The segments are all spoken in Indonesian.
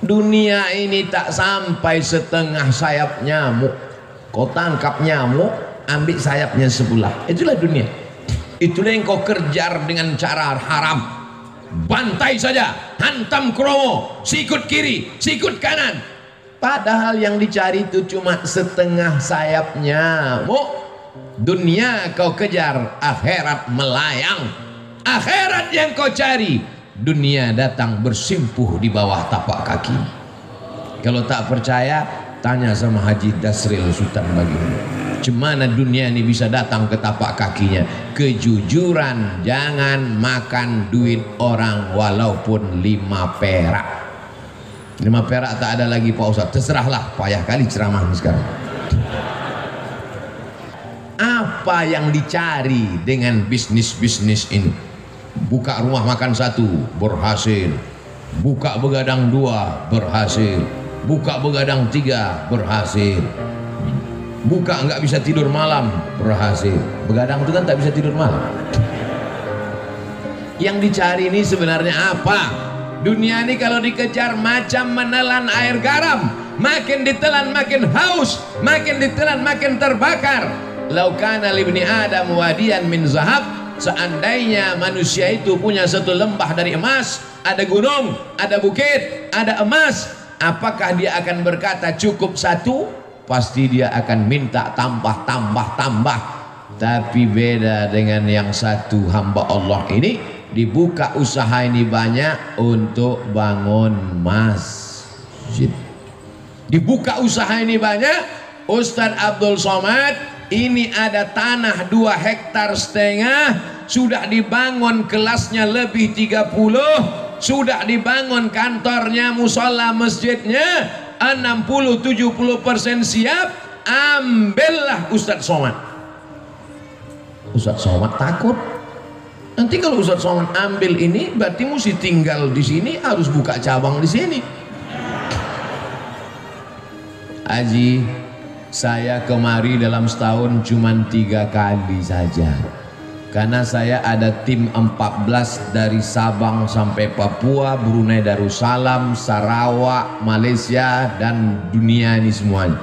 Dunia ini tak sampai setengah sayap nyamuk. Kau tangkap nyamuk, ambil sayapnya sebelah. Itulah dunia. Itulah yang kau kejar dengan cara haram. Bantai saja, hantam kromo, sikut kiri, sikut kanan. Padahal yang dicari itu cuma setengah sayap nyamuk. Dunia kau kejar, akhirat melayang. Akhirat yang kau cari, dunia datang bersimpuh di bawah tapak kaki. Kalau tak percaya, tanya sama Haji Dasril Sultan Baginda. Cemana dunia ini bisa datang ke tapak kakinya? Kejujuran, jangan makan duit orang walaupun 5 perak. 5 perak tak ada lagi Pak Ustaz. Terserahlah, payah kali ceramah sekarang. Apa yang dicari dengan bisnis-bisnis ini? Buka rumah makan 1 berhasil, buka begadang 2 berhasil, buka begadang 3 berhasil, buka nggak bisa tidur malam berhasil. Begadang itu kan tak bisa tidur malam. Yang dicari ini sebenarnya apa? Dunia ini kalau dikejar macam menelan air garam, makin ditelan makin haus, makin ditelan makin terbakar. Laukana libni Adam wadiyan min zahab, seandainya manusia itu punya satu lembah dari emas, ada gunung, ada bukit, ada emas, apakah dia akan berkata cukup 1? Pasti dia akan minta tambah. Tapi beda dengan yang satu hamba Allah ini, dibuka usaha ini banyak untuk bangun masjid. Dibuka usaha ini banyak. Ustadz Abdul Somad ini ada tanah 2,5 hektar, sudah dibangun kelasnya lebih 30, sudah dibangun kantornya, musola masjidnya 60-70% siap. Ambillah Ustadz Somad. Ustadz Somad takut nanti kalau Ustadz Somad ambil ini berarti mesti tinggal di sini, harus buka cabang di sini. Haji, saya kemari dalam setahun cuma 3 kali saja, karena saya ada tim 14 dari Sabang sampai Papua, Brunei Darussalam, Sarawak, Malaysia, dan dunia ini semuanya.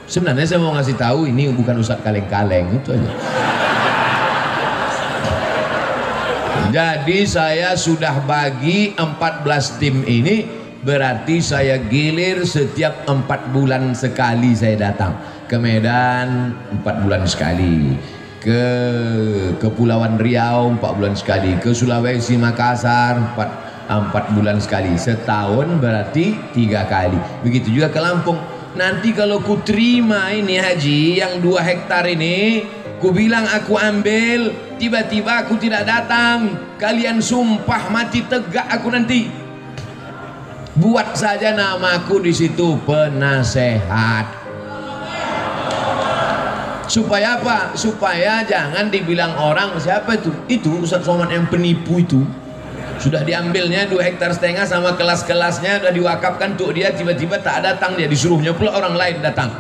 Sebenarnya saya mau ngasih tahu ini bukan Ustadz kaleng-kaleng, itu aja. Jadi saya sudah bagi 14 tim ini, berarti saya gilir setiap 4 bulan sekali saya datang ke Medan, 4 bulan sekali, ke Kepulauan Riau 4 bulan sekali, ke Sulawesi Makassar 4 bulan sekali. Setahun berarti 3 kali. Begitu juga ke Lampung. Nanti kalau ku terima ini haji yang 2 hektar ini, ku bilang aku ambil, tiba-tiba aku tidak datang, kalian sumpah mati tegak aku nanti. Buat saja namaku di situ penasehat. Supaya apa? Supaya jangan dibilang orang siapa itu? Itu Ustadz Somad yang penipu itu. Sudah diambilnya 2,5 hektar sama kelas-kelasnya, sudah diwakafkan untuk dia, tiba-tiba tak datang dia, disuruhnya pula orang lain datang.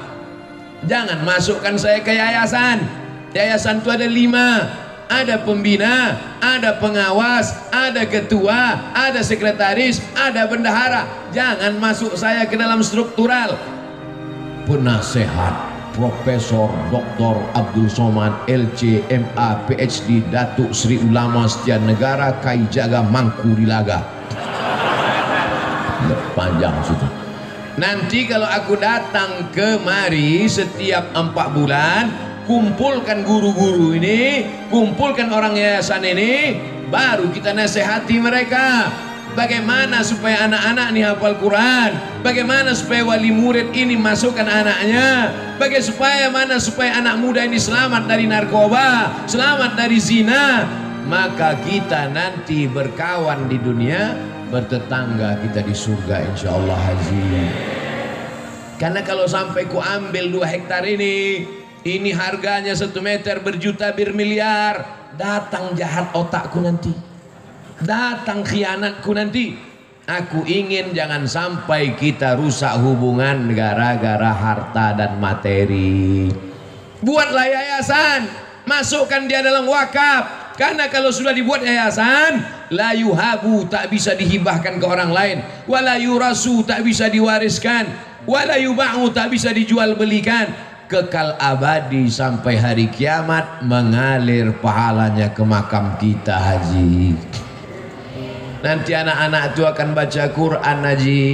Jangan masukkan saya ke yayasan. Yayasan itu ada 5. Ada pembina, ada pengawas, ada ketua, ada sekretaris, ada bendahara. Jangan masuk saya ke dalam struktural. Penasehat Profesor Dr. Abdul Somad LC MA PhD Datuk Sri Ulama Setia Negara Kai Jaga Mangku Dilaga. Panjang situ. Nanti kalau aku datang kemari setiap 4 bulan, kumpulkan guru-guru ini, kumpulkan orang yayasan ini, baru kita nasihati mereka. Bagaimana supaya anak-anak ini hafal Quran, bagaimana supaya wali murid ini masukkan anaknya, bagaimana supaya anak muda ini selamat dari narkoba, selamat dari zina. Maka kita nanti berkawan di dunia, bertetangga kita di surga insyaallah haji. Karena kalau sampai ku ambil 2 hektar ini harganya 1 meter berjuta bermiliar, datang jahat otakku nanti, datang khianatku nanti. Aku ingin jangan sampai kita rusak hubungan gara-gara harta dan materi. Buatlah yayasan, masukkan dia dalam wakaf, Karena kalau sudah dibuat yayasan, la yuhabu, tak bisa dihibahkan ke orang lain, wala yurasu, tak bisa diwariskan, wala yuba'u, tak bisa dijual belikan, kekal abadi sampai hari kiamat, mengalir pahalanya ke makam kita, Haji. Nanti anak-anak itu akan baca Quran, Haji.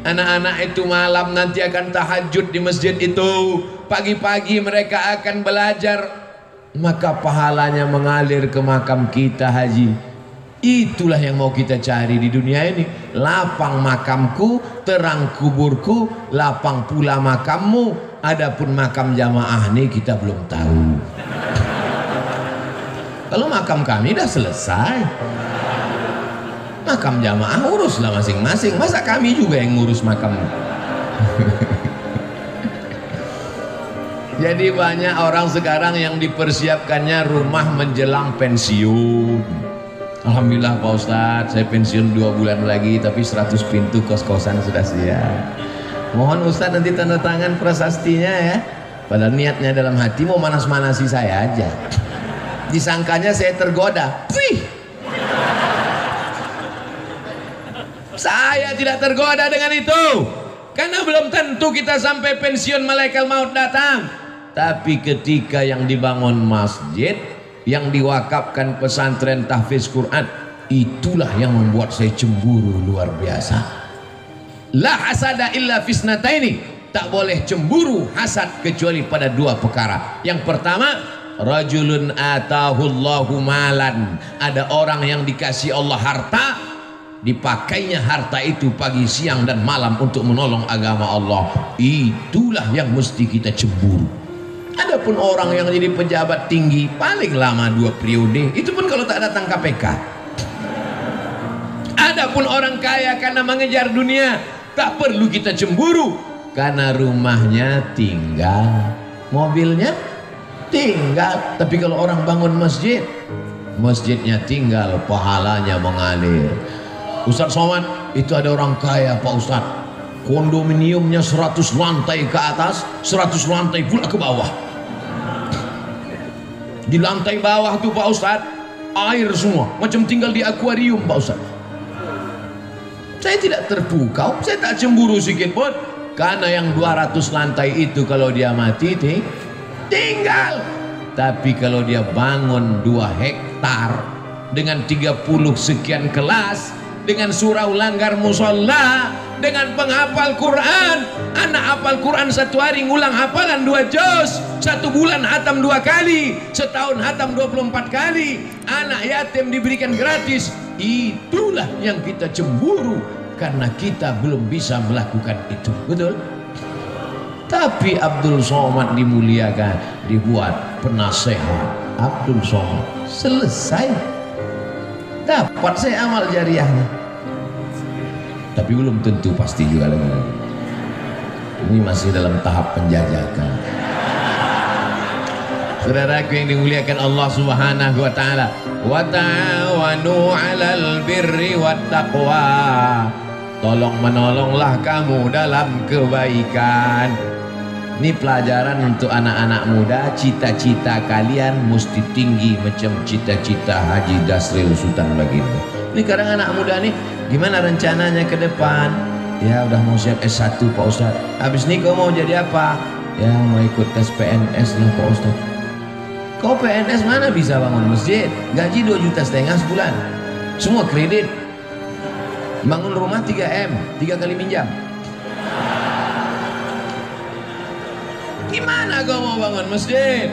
Anak-anak itu malam nanti akan tahajud di masjid itu, pagi-pagi mereka akan belajar, maka pahalanya mengalir ke makam kita, Haji. Itulah yang mau kita cari di dunia ini. Lapang makamku, terang kuburku, lapang pula makammu. Adapun makam jamaah ini kita belum tahu. Kalau makam kami dah selesai, makam jamaah uruslah masing-masing. Masa kami juga yang ngurus makam? Jadi banyak orang sekarang yang dipersiapkannya rumah menjelang pensiun. Alhamdulillah Pak Ustadz, saya pensiun 2 bulan lagi, tapi 100 pintu kos-kosan sudah siap. Mohon Ustadz nanti tanda tangan prasastinya ya. Padahal niatnya dalam hati mau manas-manasi saya aja. Disangkanya saya tergoda. Wih. Saya tidak tergoda dengan itu. Karena belum tentu kita sampai pensiun malaikat maut datang. Tapi ketika yang dibangun masjid, yang diwakafkan pesantren tahfiz Quran, itulah yang membuat saya cemburu luar biasa. La hasada illa fisnataini, tak boleh cemburu hasad kecuali pada 2 perkara. Yang pertama, rajulun atahullahu malan, ada orang yang dikasih Allah harta, dipakainya harta itu pagi, siang dan malam untuk menolong agama Allah. Itulah yang mesti kita cemburu. Adapun orang yang jadi pejabat tinggi paling lama 2 periode, itu pun kalau tak datang KPK. Adapun orang kaya karena mengejar dunia, tak perlu kita cemburu, karena rumahnya tinggal, mobilnya tinggal. Tapi kalau orang bangun masjid, masjidnya tinggal, pahalanya mengalir. Ustadz Somad, itu ada orang kaya Pak Ustadz, kondominiumnya 100 lantai ke atas, 100 lantai pula ke bawah. Di lantai bawah tuh Pak Ustadz, air semua, macam tinggal di akuarium Pak Ustadz. Saya tidak terpukau, saya tak cemburu sedikit pun, karena yang 200 lantai itu kalau dia mati tinggal. Tapi kalau dia bangun 2 hektar dengan 30 sekian kelas, dengan surau langgar musola, dengan penghafal Quran, anak hafal Quran 1 hari ngulang hafalan 2 juz, 1 bulan hatam 2 kali, setahun hatam 24 kali, anak yatim diberikan gratis. Itulah yang kita cemburu, karena kita belum bisa melakukan itu, betul? Tapi Abdul Somad dimuliakan, dibuat penasehat Abdul Somad, selesai, dapat saya amal jariahnya. Tapi belum tentu pasti juga lagi. Ini masih dalam tahap penjajakan. Saudaraku yang dimuliakan Allah Subhanahu wa taala, wa ta'awanu 'alal birri wat taqwa. Tolong menolonglah kamu dalam kebaikan. Ini pelajaran untuk anak-anak muda. Cita-cita kalian mesti tinggi macam cita-cita Haji Dasril Sultan Baginda. Ini kadang anak muda nih, gimana rencananya ke depan? Ya udah mau siap S1 Pak Ustadz. Habis ini kau mau jadi apa? Ya mau ikut tes PNS lah Pak Ustadz. Kau PNS mana bisa bangun masjid? Gaji 2,5 juta sebulan. Semua kredit. Bangun rumah 3M, 3 kali minjam. Gimana kau mau bangun masjid?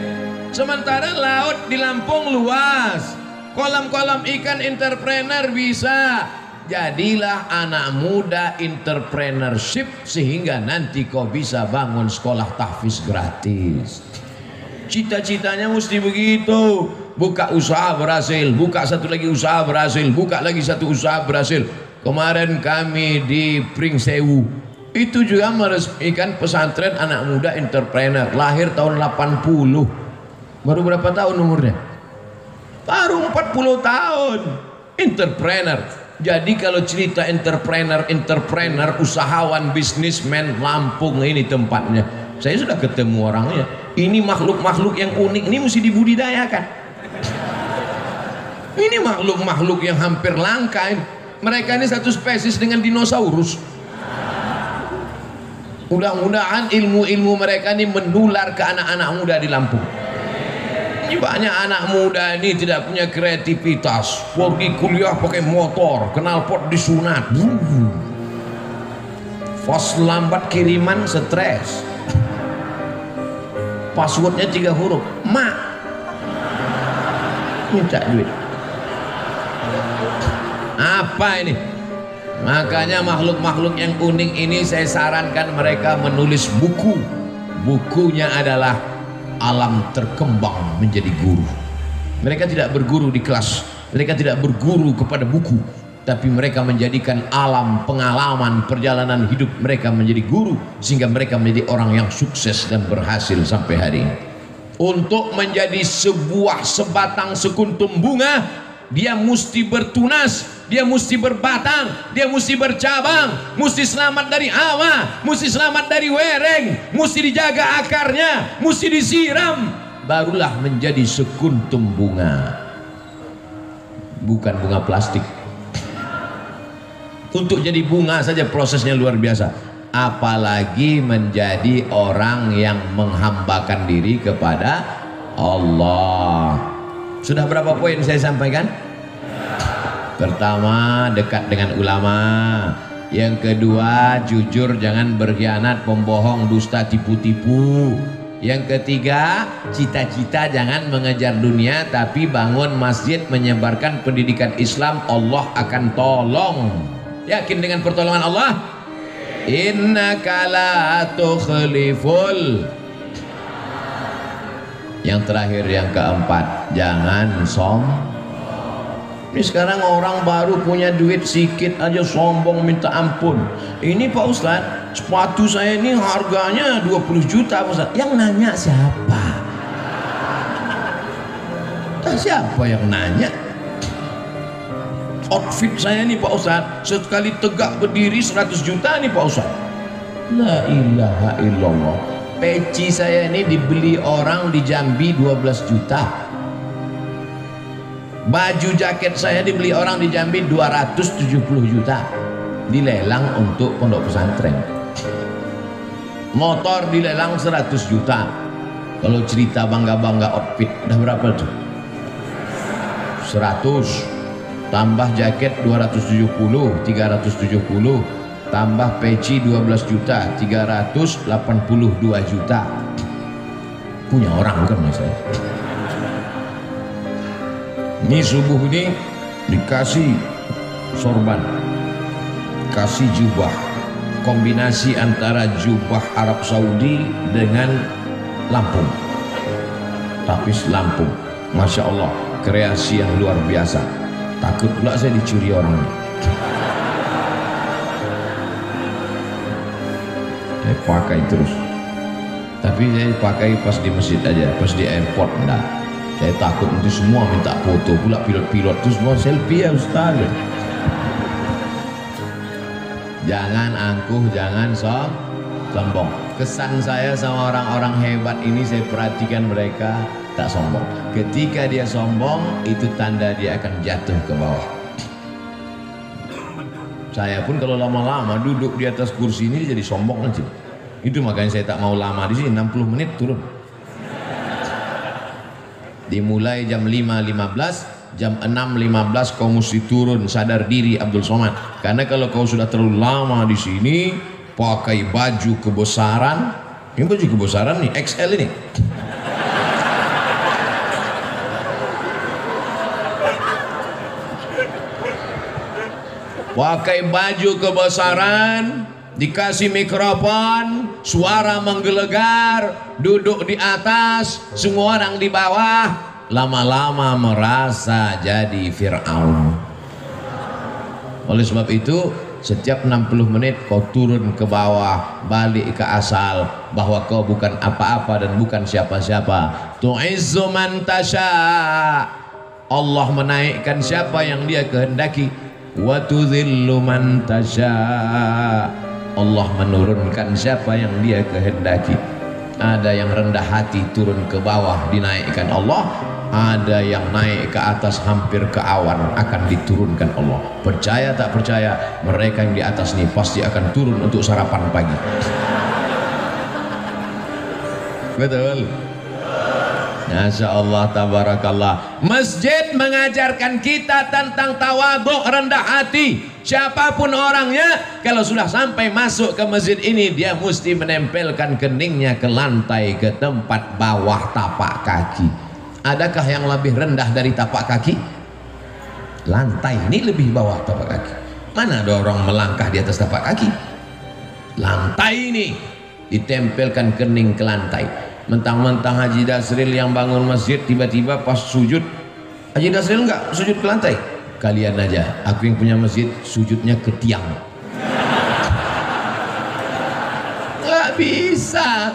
Sementara laut di Lampung luas, kolam-kolam ikan entrepreneur bisa. Jadilah anak muda entrepreneurship, sehingga nanti kau bisa bangun sekolah tahfiz gratis. Cita-citanya mesti begitu. Buka usaha berhasil, buka satu lagi usaha berhasil, buka lagi satu usaha berhasil. Kemarin kami di Pringsewu itu juga meresmikan pesantren anak muda entrepreneur, lahir tahun 80. Baru berapa tahun umurnya? Baru 40 tahun. Entrepreneur. Jadi kalau cerita entrepreneur, usahawan, bisnismen, Lampung ini tempatnya. Saya sudah ketemu orangnya. Ini makhluk-makhluk yang unik, ini mesti dibudidayakan. Ini makhluk-makhluk yang hampir langka ini. Mereka ini satu spesies dengan dinosaurus. Mudah-mudahan ilmu-ilmu mereka ini menular ke anak-anak muda di Lampung. Ini banyak anak muda ini tidak punya kreativitas, pergi kuliah pakai motor, knalpot disunat, pas lambat kiriman stres, passwordnya 3 huruf, mak minta duit. Apa ini? Makanya makhluk-makhluk yang unik ini saya sarankan mereka menulis buku. Bukunya adalah Alam Terkembang Menjadi Guru. Mereka tidak berguru di kelas, mereka tidak berguru kepada buku, tapi mereka menjadikan alam pengalaman perjalanan hidup mereka menjadi guru, sehingga mereka menjadi orang yang sukses dan berhasil sampai hari ini. Untuk menjadi sebuah sebatang sekuntum bunga, dia mesti bertunas, dia mesti berbatang, dia mesti bercabang, mesti selamat dari hawa, mesti selamat dari wereng, mesti dijaga akarnya, mesti disiram, barulah menjadi sekuntum bunga, bukan bunga plastik. Untuk jadi bunga saja prosesnya luar biasa, apalagi menjadi orang yang menghambakan diri kepada Allah. Sudah berapa poin saya sampaikan? Pertama, dekat dengan ulama. Yang kedua, jujur, jangan berkhianat, pembohong, dusta, tipu-tipu. Yang ketiga, cita-cita jangan mengejar dunia, tapi bangun masjid, menyebarkan pendidikan Islam, Allah akan tolong. Yakin dengan pertolongan Allah? Innaka la tukhliful. Yang terakhir, yang keempat, jangan sombong. Ini sekarang orang baru punya duit sedikit aja sombong minta ampun. Ini Pak Ustadz, sepatu saya ini harganya 20 juta Pak Ustadz. Yang nanya siapa? Siapa yang nanya? Outfit saya ini Pak Ustadz, sekali tegak berdiri 100 juta nih Pak Ustadz. La ilaha illallah. Peci saya ini dibeli orang di Jambi 12 juta. Baju jaket saya dibeli orang di Jambi 270 juta. Dilelang untuk pondok pesantren. Motor dilelang 100 juta. Kalau cerita bangga-bangga outfit, udah berapa tuh? 100. Tambah jaket 270, 370. Tambah peci 12 juta, 382 juta. Punya orang kan mas saya. Ini subuh ini dikasih sorban, kasih jubah, kombinasi antara jubah Arab Saudi dengan Lampung, tapis Lampung. Masya Allah, kreasi yang luar biasa. Takut pula saya dicuri orang ini. Saya pakai terus, tapi saya pakai pas di masjid aja, pas di airport enggak. Saya takut nanti semua minta foto, pula pilot-pilot itu semua selfie ya Ustaz. Jangan angkuh, jangan sombong. Kesan saya sama orang-orang hebat ini, saya perhatikan mereka tak sombong. Ketika dia sombong, itu tanda dia akan jatuh ke bawah. Saya pun kalau lama-lama duduk di atas kursi ini jadi sombong nanti. Itu makanya saya tak mau lama di sini, 60 menit turun. Dimulai jam 5.15, jam 6.15 kau mesti turun, sadar diri Abdul Somad. Karena kalau kau sudah terlalu lama di sini, pakai baju kebesaran, ini baju kebesaran nih, XL ini. Pakai baju kebesaran, dikasih mikrofon, suara menggelegar, duduk di atas, semua orang di bawah, lama-lama merasa jadi Fir'aun. Oleh sebab itu, setiap 60 menit kau turun ke bawah, balik ke asal, bahwa kau bukan apa-apa dan bukan siapa-siapa. Tu'izzu man tasha. Allah menaikkan siapa yang dia kehendaki. Wa tudhillu man tasha. Allah menurunkan siapa yang dia kehendaki. Ada yang rendah hati turun ke bawah, dinaikkan Allah. ada yang naik ke atas hampir ke awan akan diturunkan Allah. Percaya tak percaya, mereka yang di atas ini pasti akan turun untuk sarapan pagi. Betul. Masya Allah, tabarakallah. Masjid mengajarkan kita tentang tawadhu, rendah hati. Siapapun orangnya, kalau sudah sampai masuk ke masjid ini, dia mesti menempelkan keningnya ke lantai, ke tempat bawah tapak kaki. Adakah yang lebih rendah dari tapak kaki? Lantai ini lebih bawah tapak kaki. Mana ada orang melangkah di atas tapak kaki? Lantai ini ditempelkan kening ke lantai. Mentang-mentang Haji Dasril yang bangun masjid, tiba-tiba pas sujud, Haji Dasril enggak sujud ke lantai. Kalian aja, aku yang punya masjid sujudnya ke tiang. Nggak bisa.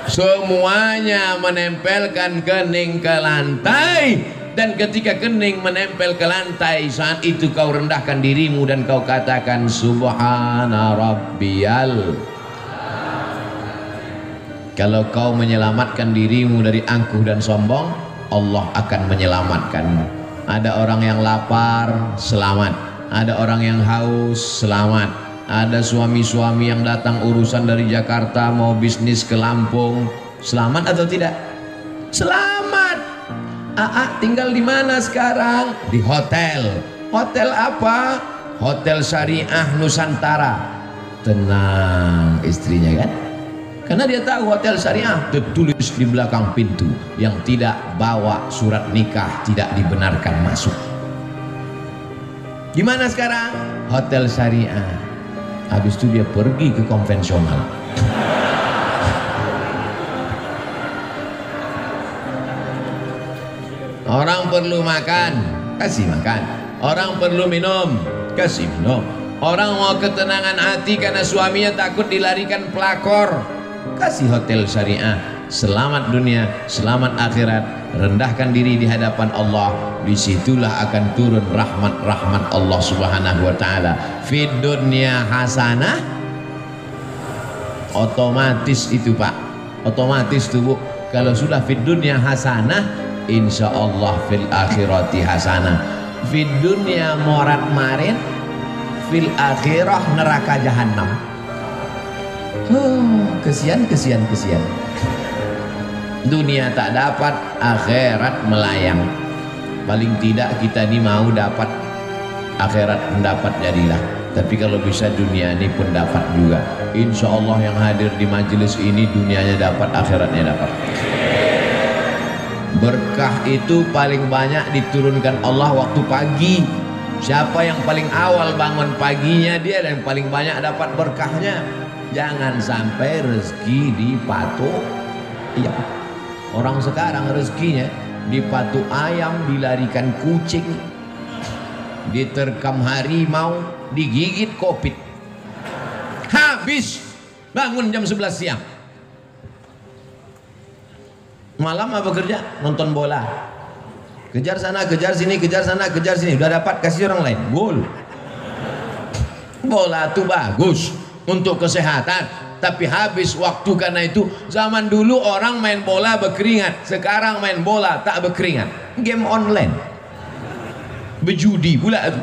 Semuanya menempelkan kening ke lantai. Dan ketika kening menempel ke lantai, saat itu kau rendahkan dirimu dan kau katakan Subhana Rabbiyal. Kalau kau menyelamatkan dirimu dari angkuh dan sombong, Allah akan menyelamatkanmu. Ada orang yang lapar, selamat. Ada orang yang haus, selamat. Ada suami-suami yang datang urusan dari Jakarta mau bisnis ke Lampung, selamat atau tidak? Selamat. Aa tinggal di mana sekarang? Di hotel. Hotel apa? Hotel Syariah Nusantara. Tenang istrinya kan? Karena dia tahu hotel syariah tertulis di belakang pintu, yang tidak bawa surat nikah tidak dibenarkan masuk. Gimana sekarang? Hotel syariah. Habis itu dia pergi ke konvensional. Orang perlu makan, kasih makan. Orang perlu minum, kasih minum. Orang mau ketenangan hati karena suaminya takut dilarikan pelakor, kasih hotel syariah. Selamat dunia, selamat akhirat. Rendahkan diri di hadapan Allah. Disitulah akan turun rahmat-rahmat Allah subhanahu wa ta'ala. Fid dunya hasanah. Otomatis itu Pak, otomatis tuh Bu. Kalau sudah fid dunya hasanah, insya Allah fil akhirati hasanah. Fid dunya morat marin, fil akhirah neraka jahannam. Kesian. Dunia tak dapat, akhirat melayang. Paling tidak kita ini mau dapat akhirat, mendapat jadilah. Tapi kalau bisa dunia ini pun dapat juga. Insya Allah yang hadir di majelis ini dunianya dapat, akhiratnya dapat. Berkah itu paling banyak diturunkan Allah waktu pagi. Siapa yang paling awal bangun paginya, dia yang paling banyak dapat berkahnya. Jangan sampai rezeki dipatok. Iya, orang sekarang rezekinya dipatok ayam, dilarikan kucing, diterkam harimau, digigit kopit. Habis bangun jam 11 siang. Malam apa kerja? Nonton bola. Kejar sana, kejar sini, kejar sana, kejar sini. Udah dapat, kasih orang lain. Gol. Bola tuh bagus untuk kesehatan, tapi habis waktu. Karena itu zaman dulu orang main bola berkeringat, sekarang main bola tak berkeringat. Game online, berjudi pula itu,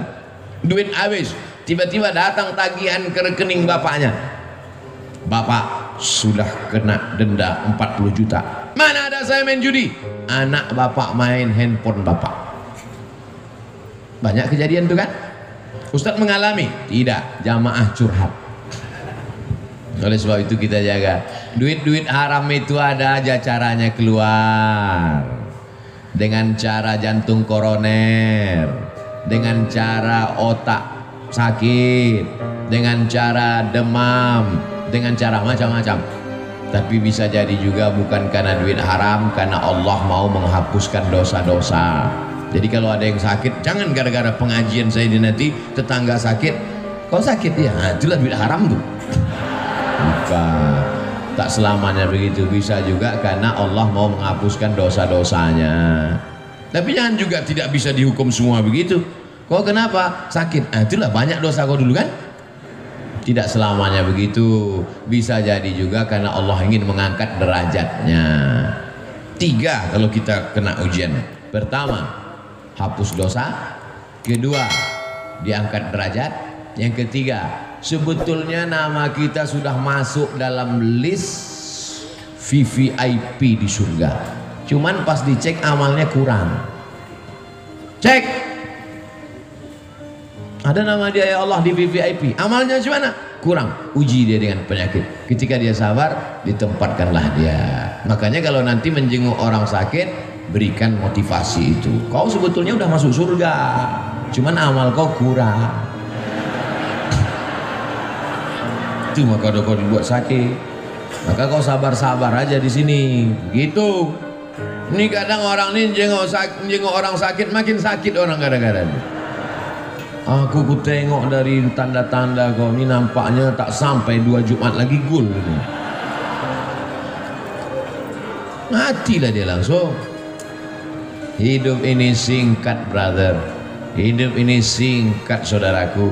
duit habis. Tiba-tiba datang tagihan ke rekening bapaknya. Bapak sudah kena denda 40 juta. Mana ada saya main judi? Anak bapak main handphone bapak. Banyak kejadian tuh kan? Ustadz mengalami? Tidak, jamaah curhat. Oleh sebab itu kita jaga. Duit-duit haram itu ada aja caranya keluar. Dengan cara jantung koroner, dengan cara otak sakit, dengan cara demam, dengan cara macam-macam. Tapi bisa jadi juga bukan karena duit haram, karena Allah mau menghapuskan dosa-dosa. Jadi kalau ada yang sakit, jangan gara-gara pengajian saya di nanti tetangga sakit, kau sakit ya, nah, itulah duit haram tuh. Bukan, tak selamanya begitu. Bisa juga karena Allah mau menghapuskan dosa-dosanya. Tapi jangan juga tidak bisa dihukum semua begitu. Kau kenapa sakit? Nah, itulah banyak dosa kau dulu kan. Tidak selamanya begitu. Bisa jadi juga karena Allah ingin mengangkat derajatnya. Tiga kalau kita kena ujian. Pertama, hapus dosa. Kedua, diangkat derajat. Yang ketiga, sebetulnya nama kita sudah masuk dalam list VVIP di surga. Cuman pas dicek amalnya kurang. Cek, ada nama dia ya Allah di VVIP, amalnya gimana? Kurang. Uji dia dengan penyakit. Ketika dia sabar, ditempatkanlah dia. Makanya kalau nanti menjenguk orang sakit, berikan motivasi itu. Kau sebetulnya udah masuk surga, cuman amal kau kurang. Itu maka kau dibuat sakit. Maka kau sabar-sabar aja di sini. Gitu. Ini kadang orang ini jenguk orang sakit, makin sakit orang gara-gara ini. Aku tengok dari tanda-tanda kau ini nampaknya tak sampai 2 Jumat lagi gul ini. Matilah dia langsung. Hidup ini singkat, brother. Hidup ini singkat, saudaraku.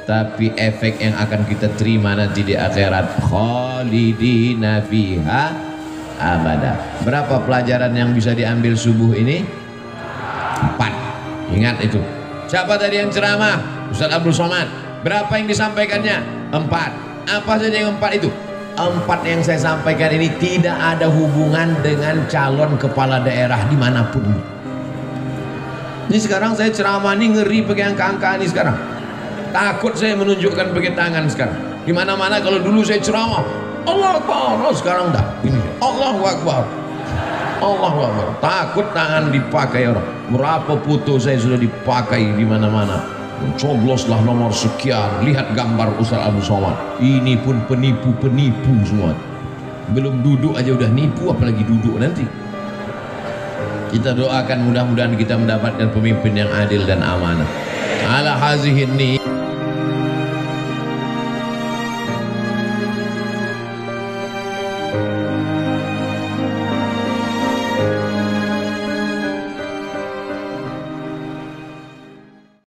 Tapi efek yang akan kita terima nanti di akhirat, khalidina fiha abada. Berapa pelajaran yang bisa diambil subuh ini? 4. Ingat itu. Siapa tadi yang ceramah? Ustaz Abdul Somad. Berapa yang disampaikannya? 4. Apa saja yang 4 itu? 4 yang saya sampaikan ini tidak ada hubungan dengan calon kepala daerah dimanapun. Ini sekarang saya ceramah ini ngeri pakai angka-angka ini sekarang. Takut saya menunjukkan pakai tangan sekarang. Dimana-mana kalau dulu saya ceramah Allah Ta'ala, sekarang dah ini Allahu Akbar. Allahu Akbar. Takut tangan dipakai orang. Berapa foto saya sudah dipakai di mana-mana. Cobloslah nomor sekian, lihat gambar Ustaz Abdul Somad. Ini pun penipu-penipu semua. Belum duduk aja udah nipu, apalagi duduk nanti. Kita doakan mudah-mudahan kita mendapatkan pemimpin yang adil dan amanah. Ala hazihin ni